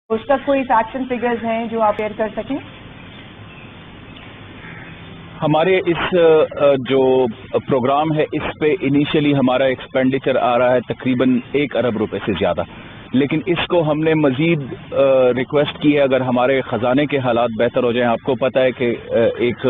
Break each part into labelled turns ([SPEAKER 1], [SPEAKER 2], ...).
[SPEAKER 1] اس تک کوئی faction figures ہیں جو آپ شیئر کر سکیں؟
[SPEAKER 2] ہمارے اس جو پروگرام ہے اس پہ انیشلی ہمارا ایکسپینڈیچر آ رہا ہے تقریباً 1 ارب روپے سے زیادہ، لیکن اس کو ہم نے مزید ریکویسٹ کی ہے اگر ہمارے خزانے کے حالات بہتر ہو جائیں. آپ کو پتہ ہے کہ ایک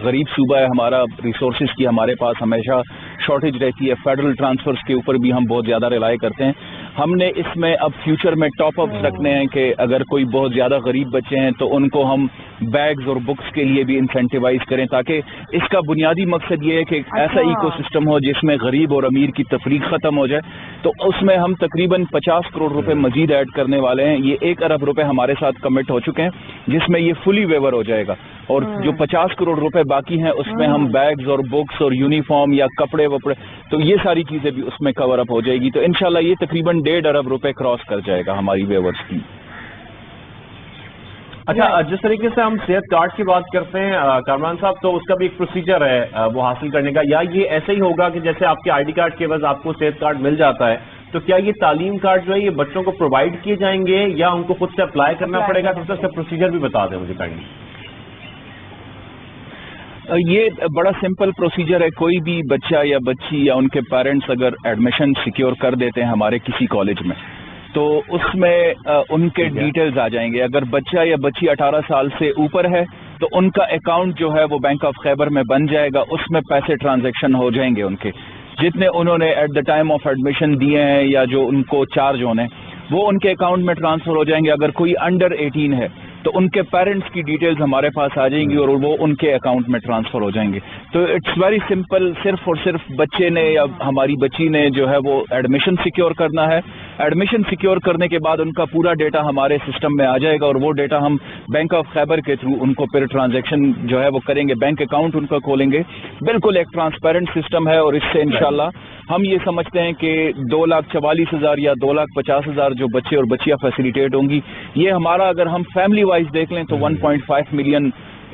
[SPEAKER 2] غریب صوبہ ہے ہمارا، ریسورسز کی ہمارے پاس ہمیشہ شارٹیج رہتی ہے، فیڈرل ٹرانسفرز کے اوپر بھی ہم بہت زیادہ ریلائی کرتے ہیں. ہم نے اس میں اب فیوچر میں ٹاپ اپس رکھنے ہیں کہ اگر کوئی بہت زیادہ غریب بچے ہیں تو ان کو ہم بیگز اور بکس کے لیے بھی انسینٹیوائز کریں، تاکہ اس کا بنیادی مقصد یہ ہے کہ ایسا ایکو سسٹم ہو جس میں غریب اور امیر کی تفریق ختم ہو جائے. تو اس میں ہم تقریباً 50 کروڑ روپے مزید ایڈ کرنے والے ہیں. یہ 1 ارب روپے ہمارے ساتھ کمٹ ہو چکے ہیں جس میں یہ فلی ویور ہو جائے گا، اور جو 50 کروڑ روپے باقی ہیں اس میں ہم بیگز اور بکس اور یونیفارم یا کپڑے وپڑے، تو یہ ساری چیزیں بھی اس میں کور اپ ہو جائے گی. تو انشاءاللہ یہ تقریباً 1.5 ارب روپے کراس کر جائے گا ہماری ویورز کی.
[SPEAKER 3] اچھا، جس طریقے سے ہم صحت کارڈ کی بات کرتے ہیں کامران صاحب، تو اس کا بھی ایک پروسیجر ہے وہ حاصل کرنے کا، یا یہ ایسے ہی ہوگا کہ جیسے آپ کے آئی ڈی کارڈ کے عوض آپ کو صحت کارڈ مل جاتا ہے، تو کیا یہ تعلیم کارڈ جو ہے یہ بچوں کو پرووائڈ کیے جائیں گے یا ان کو خود سے اپلائی کرنا پڑے گا؟ تو اس کا پروسیجر بھی بتا دیں مجھے کائنڈلی.
[SPEAKER 2] یہ بڑا سمپل پروسیجر ہے. کوئی بھی بچہ یا بچی یا ان کے پیرنٹس اگر ایڈمیشن سیکیور کر دیتے ہیں ہمارے کسی کالج میں، تو اس میں ان کے ڈیٹیلز آ جائیں گے. اگر بچہ یا بچی 18 سال سے اوپر ہے تو ان کا اکاؤنٹ جو ہے وہ بینک آف خیبر میں بن جائے گا، اس میں پیسے ٹرانزیکشن ہو جائیں گے ان کے جتنے انہوں نے at the time of admission دیے ہیں یا جو ان کو چارج ہونے وہ ان کے اکاؤنٹ میں ٹرانسفر ہو جائیں گے. اگر کوئی انڈر 18 ہے تو ان کے پیرنٹس کی ڈیٹیلز ہمارے پاس آ جائیں گی اور وہ ان کے اکاؤنٹ میں ٹرانسفر ہو جائیں گے. تو اٹس ویری سمپل. صرف اور صرف بچے نے یا ہماری بچی نے جو ہے وہ ایڈمیشن سیکیور کرنا ہے. ایڈمیشن سیکیور کرنے کے بعد ان کا پورا ڈیٹا ہمارے سسٹم میں آ جائے گا اور وہ ڈیٹا ہم بینک آف خیبر کے تھرو ان کو پھر ٹرانزیکشن جو ہے وہ کریں گے، بینک اکاؤنٹ ان کا کھولیں گے. بالکل ایک ٹرانسپیرنٹ سسٹم ہے، اور اس سے انشاءاللہ ہم یہ سمجھتے ہیں کہ 2,44,000 یا 2,50,000 جو بچے اور بچیاں فیسیلیٹیٹ ہوں گی، یہ ہمارا اگر ہم فیملی وائز دیکھ لیں تو 1.5 ملین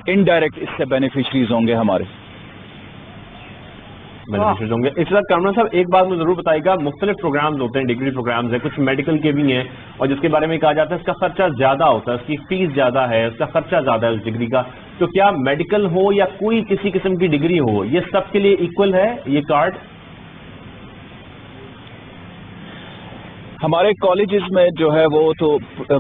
[SPEAKER 2] انڈائریکٹ اس سے بینیفیشریز ہوں گے ہمارے.
[SPEAKER 3] ہوں گے. اس کے ساتھ کامران صاحب ایک بات مجھے ضرور بتائیے گا، مختلف پروگرامز ہوتے ہیں، ڈگری پروگرامز ہیں، کچھ میڈیکل کے بھی ہیں، اور جس کے بارے میں کہا جاتا ہے اس کا خرچہ زیادہ ہوتا ہے، اس کی فیس زیادہ ہے، اس کا خرچہ زیادہ ہے اس ڈگری کا. تو کیا میڈیکل ہو یا کوئی کسی قسم کی ڈگری ہو، یہ سب کے لیے ایکول ہے یہ کارڈ؟
[SPEAKER 2] ہمارے کالجز میں جو ہے وہ تو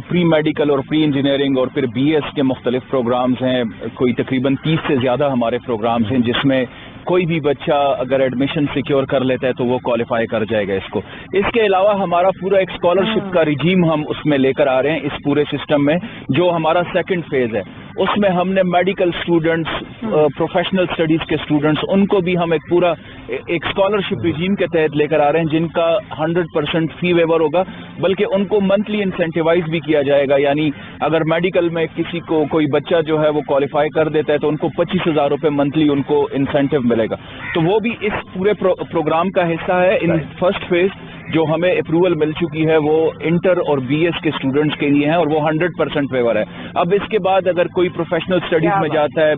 [SPEAKER 2] پری میڈیکل اور پری انجینئرنگ اور پھر بی ایس کے مختلف پروگرامز ہیں. کوئی تقریباً 30 سے زیادہ ہمارے پروگرامز ہیں جس میں کوئی بھی بچہ اگر ایڈمیشن سیکیور کر لیتا ہے تو وہ کوالیفائی کر جائے گا اس کو. اس کے علاوہ ہمارا پورا ایک اسکالرشپ کا رجیم ہم اس میں لے کر آ رہے ہیں اس پورے سسٹم میں، جو ہمارا سیکنڈ فیز ہے. اس میں ہم نے میڈیکل اسٹوڈنٹس، پروفیشنل اسٹڈیز کے اسٹوڈنٹس، ان کو بھی ہم ایک پورا ایک اسکالرشپ رجیم کے تحت لے کر آ رہے ہیں جن کا 100% فی ویور ہوگا، بلکہ ان کو منتھلی انسینٹیوائز بھی کیا جائے گا. یعنی اگر میڈیکل میں کسی کو کوئی بچہ جو ہے وہ کوالیفائی کر دیتا ہے تو ان کو 25,000 روپے منتھلی ان کو انسینٹیو ملے گا. تو وہ بھی اس پورے پروگرام کا حصہ ہے. ان فرسٹ فیز جو ہمیں اپروول مل چکی ہے وہ انٹر اور بی ایس کے اسٹوڈنٹس کے لیے ہیں اور وہ 100% ویور ہے. اب اس کے بعد اگر کوئی پروفیشنل اسٹڈیز میں جاتا ہے،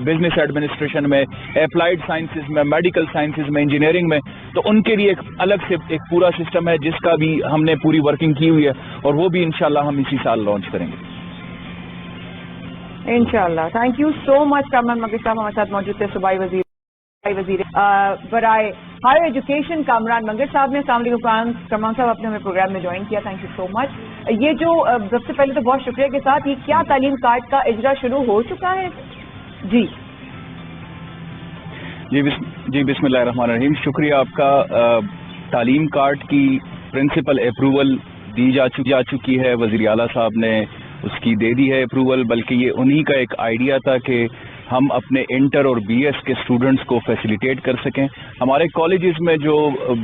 [SPEAKER 2] بزنس ایڈمنسٹریشن میں، اپلائیڈ سائنسز میں، میڈیکل سائنسز میں، انجینئرنگ میں، تو ان کے لیے ایک الگ سے ایک پورا سسٹم ہے جس کا بھی ہم نے پوری ورکنگ کی ہوئی ہے، اور وہ بھی انشاءاللہ ہم اسی سال لانچ کریں گے
[SPEAKER 1] انشاءاللہ. تھینک یو سو مچ کامران منگر صاحب ہمارے ساتھ موجود تھے. صوبائی وزیر برائے ہائر ایجوکیشن کامران منگر صاحب نے. السلام علیکم کامران صاحب، آپ نے ہمیں پروگرام میں جوائن کیا، تھینک یو سو مچ. یہ جو سب سے پہلے تو بہت شکریہ کے ساتھ، یہ کیا تعلیم کارڈ کا اجرا شروع ہو چکا ہے؟
[SPEAKER 2] جی بسم اللہ الرحمن الرحیم. شکریہ آپ کا. تعلیم کارڈ کی پرنسپل اپروول دی جا چکی ہے، وزیر اعلیٰ صاحب نے اس کی دے دی ہے اپروول. بلکہ یہ انہی کا ایک آئیڈیا تھا کہ ہم اپنے انٹر اور بی ایس کے اسٹوڈنٹس کو فیسیلیٹیٹ کر سکیں. ہمارے کالجز میں جو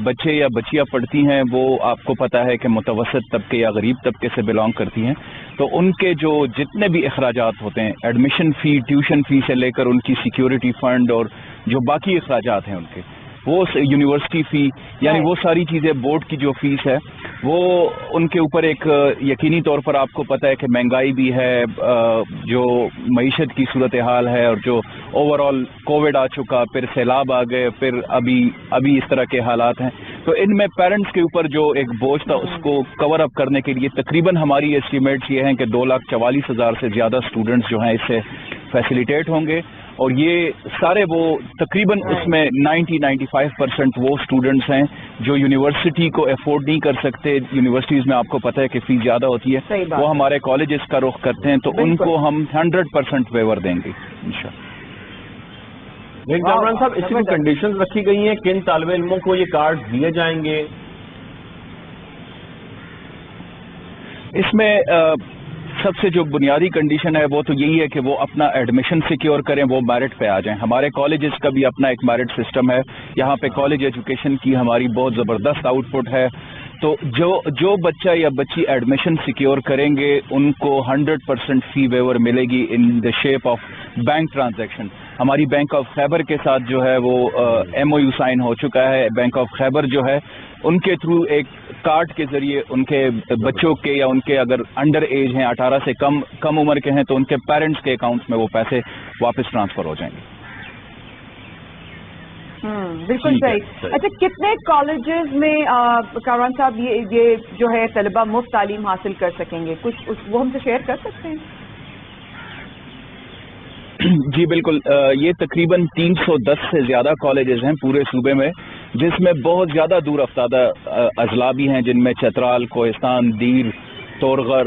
[SPEAKER 2] بچے یا بچیاں پڑھتی ہیں وہ آپ کو پتہ ہے کہ متوسط طبقے یا غریب طبقے سے بلانگ کرتی ہیں، تو ان کے جو جتنے بھی اخراجات ہوتے ہیں، ایڈمیشن فی، ٹیوشن فی سے لے کر ان کی سیکیورٹی فنڈ اور جو باقی اخراجات ہیں ان کے، وہ یونیورسٹی فی، یعنی وہ ساری چیزیں، بورڈ کی جو فیس ہے وہ ان کے اوپر ایک یقینی طور پر آپ کو پتہ ہے کہ مہنگائی بھی ہے، جو معیشت کی صورتحال ہے، اور جو اوور آل کووڈ آ چکا، پھر سیلاب آ گئے، پھر ابھی اس طرح کے حالات ہیں، تو ان میں پیرنٹس کے اوپر جو ایک بوجھ تھا اس کو کور اپ کرنے کے لیے تقریباً ہماری ایسٹیمیٹس یہ ہیں کہ 2,44,000 سے زیادہ اسٹوڈنٹس جو ہیں اس سے فیسیلیٹیٹ ہوں گے، اور یہ سارے وہ تقریباً اس میں 90-95% وہ اسٹوڈنٹس ہیں جو یونیورسٹی کو افورڈ نہیں کر سکتے. یونیورسٹیز میں آپ کو پتہ ہے کہ فیس زیادہ ہوتی ہے، وہ ہمارے کالجز کا رخ کرتے ہیں، تو ان کو ہم 100% ویور دیں گے انشاءاللہ.
[SPEAKER 3] لیکن کامران صاحب اس کی کنڈیشنز رکھی گئی ہیں، کن طالب علموں کو یہ کارڈ دیے جائیں گے؟
[SPEAKER 2] اس میں سب سے جو بنیادی کنڈیشن ہے وہ تو یہی ہے کہ وہ اپنا ایڈمیشن سیکیور کریں، وہ میرٹ پہ آ جائیں. ہمارے کالجز کا بھی اپنا ایک میرٹ سسٹم ہے، یہاں پہ کالج ایجوکیشن کی ہماری بہت زبردست آؤٹ پٹ ہے. تو جو بچہ یا بچی ایڈمیشن سیکیور کریں گے ان کو 100% فی ویور ملے گی in the shape of bank transaction. ہماری بینک آف خیبر کے ساتھ جو ہے وہ MOU سائن ہو چکا ہے. بینک آف خیبر جو ہے ان کے تھرو ایک کارڈ کے ذریعے ان کے بچوں کے یا ان کے اگر انڈر ایج ہیں 18 سے کم عمر کے ہیں تو ان کے پیرنٹس کے اکاؤنٹس میں وہ پیسے واپس ٹرانسفر ہو جائیں گے.
[SPEAKER 1] بالکل صحیح. اچھا، کتنے کالجز میں کامران صاحب یہ جو ہے طلبہ مفت تعلیم حاصل کر سکیں گے؟ کچھ وہ ہم سے شیئر کر سکتے ہیں؟
[SPEAKER 2] جی بالکل، یہ تقریباً 310 سے زیادہ کالجز ہیں پورے صوبے میں، جس میں بہت زیادہ دور افتادہ اضلاع بھی ہیں، جن میں چترال، کوہستان، دیر، تورغر،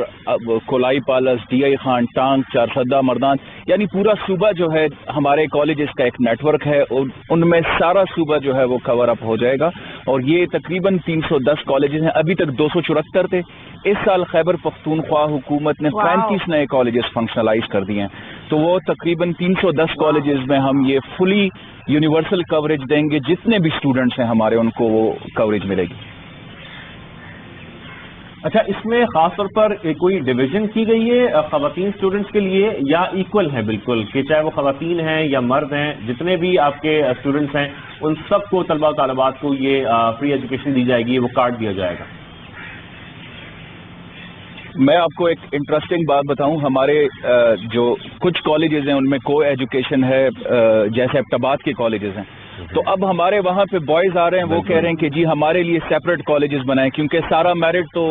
[SPEAKER 2] کولائی پالس، ڈی آئی خان، ٹانگ، چارسدہ، مردان، یعنی پورا صوبہ جو ہے ہمارے کالجز کا ایک نیٹ ورک ہے، اور ان میں سارا صوبہ جو ہے وہ کور اپ ہو جائے گا. اور یہ تقریباً 310 کالجز ہیں. ابھی تک 274 تھے. اس سال خیبر پختونخوا حکومت نے 35 نئے کالجز فنکشنلائز کر دیے ہیں، تو وہ تقریباً 310 کالجز میں ہم یہ فلی یونیورسل کوریج دیں گے. جتنے بھی اسٹوڈنٹس ہیں ہمارے ان کو وہ کوریج ملے گی.
[SPEAKER 3] اچھا، اس میں خاص طور پر کوئی ڈویژن کی گئی ہے خواتین اسٹوڈنٹس کے لیے یا ایکول ہے بالکل، کہ چاہے وہ خواتین ہیں یا مرد ہیں، جتنے بھی آپ کے اسٹوڈنٹس ہیں ان سب کو، طلبہ و طالبات کو یہ فری ایجوکیشن دی جائے گی، وہ کارڈ دیا جائے گا؟
[SPEAKER 2] میں آپ کو ایک انٹرسٹنگ بات بتاؤں. ہمارے جو کچھ کالجز ہیں ان میں کو ایجوکیشن ہے، جیسے ابٹاباد کے کالجز ہیں، تو اب ہمارے وہاں پہ بوائز آ رہے ہیں، وہ کہہ رہے ہیں کہ جی ہمارے لیے سیپریٹ کالجز بنائیں، کیونکہ سارا میرٹ تو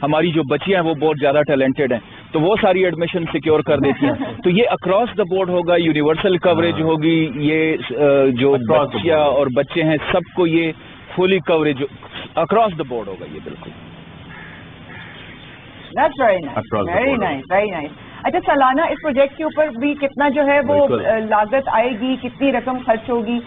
[SPEAKER 2] ہماری جو بچیاں ہیں وہ بہت زیادہ ٹیلنٹڈ ہیں، تو وہ ساری ایڈمیشن سیکیور کر دیتی ہیں. تو یہ اکراس دا بورڈ ہوگا، یونیورسل کوریج ہوگی. یہ جو بچیاں اور بچے ہیں سب کو یہ فلی کوریج اکراس دا بورڈ ہوگا. یہ بالکل
[SPEAKER 1] That's very nice. Very nice, very nice. اچھا، سالانہ اس پروجیکٹ کے اوپر بھی کتنا جو ہے وہ لاگت آئے گی، کتنی رقم خرچ ہوگی،